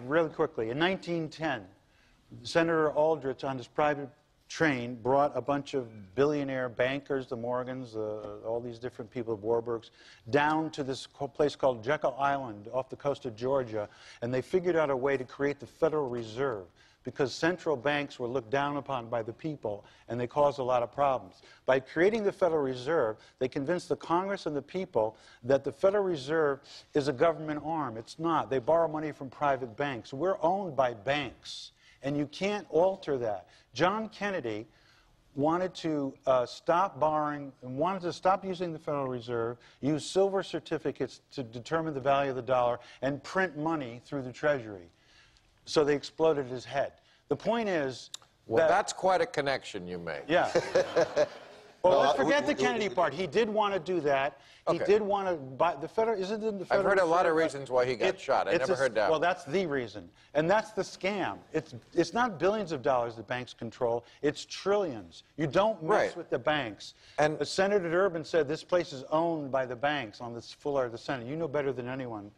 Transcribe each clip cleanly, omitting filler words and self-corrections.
really quickly. In 1910, Senator Aldrich, on his private train, brought a bunch of billionaire bankers, the Morgans, all these different people, the Warburgs, down to this place called Jekyll Island off the coast of Georgia, and they figured out a way to create the Federal Reserve, because central banks were looked down upon by the people, and they caused a lot of problems. By creating the Federal Reserve, they convinced the Congress and the people that the Federal Reserve is a government arm. It's not. They borrow money from private banks. We're owned by banks, and you can't alter that. John Kennedy wanted to stop borrowing and wanted to stop using the Federal Reserve, use silver certificates to determine the value of the dollar, and print money through the Treasury. So they exploded his head. The point is... Well, that's quite a connection you make. Yeah. Well, let's forget the Kennedy part. He did want to do that. He did want to buy the Federal... Isn't it the Federal... I've heard a lot of reasons why he got shot. I never heard that. Well, that's the reason. And that's the scam. It's not billions of dollars that banks control. It's trillions. You don't mess with the banks. And Senator Durbin said this place is owned by the banks on this floor of the Senate. You know better than anyone.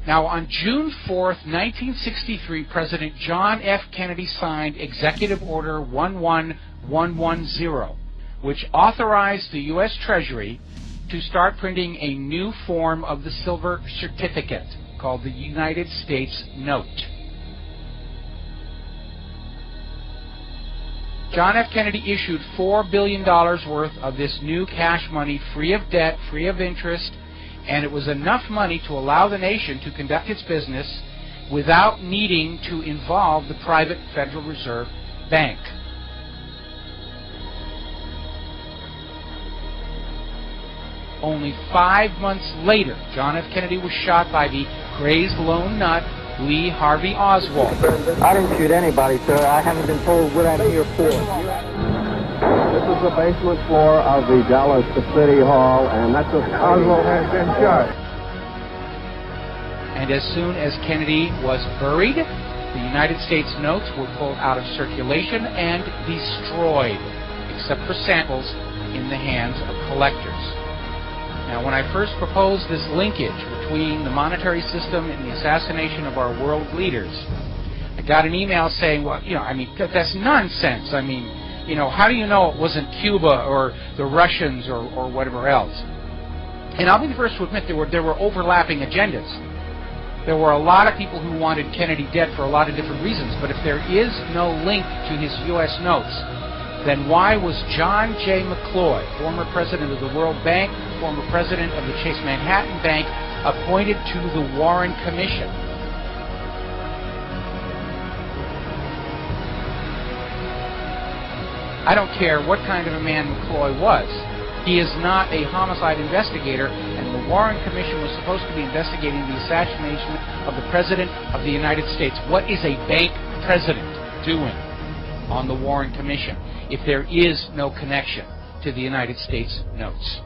Now, on June 4th, 1963, President John F. Kennedy signed Executive Order 11110, which authorized the U.S. Treasury to start printing a new form of the silver certificate called the United States Note. John F. Kennedy issued $4 billion worth of this new cash money, free of debt, free of interest, and it was enough money to allow the nation to conduct its business without needing to involve the private Federal Reserve Bank. Only 5 months later, John F. Kennedy was shot by the crazed lone nut, Lee Harvey Oswald. I didn't shoot anybody, sir. I haven't been told what I'm here for. This is the basement floor of the Dallas City Hall, and that's where Oswald has been shot. And as soon as Kennedy was buried, the United States notes were pulled out of circulation and destroyed, except for samples in the hands of collectors. Now, when I first proposed this linkage between the monetary system and the assassination of our world leaders, I got an email saying, well, that's nonsense. How do you know it wasn't Cuba or the Russians or whatever else? And I'll be the first to admit there were overlapping agendas. There were a lot of people who wanted Kennedy dead for a lot of different reasons, but if there is no link to his U.S. notes, then why was John J. McCloy, former president of the World Bank, former president of the Chase Manhattan Bank, appointed to the Warren Commission? I don't care what kind of a man McCloy was. He is not a homicide investigator, and the Warren Commission was supposed to be investigating the assassination of the President of the United States. What is a bank president doing on the Warren Commission if there is no connection to the United States notes?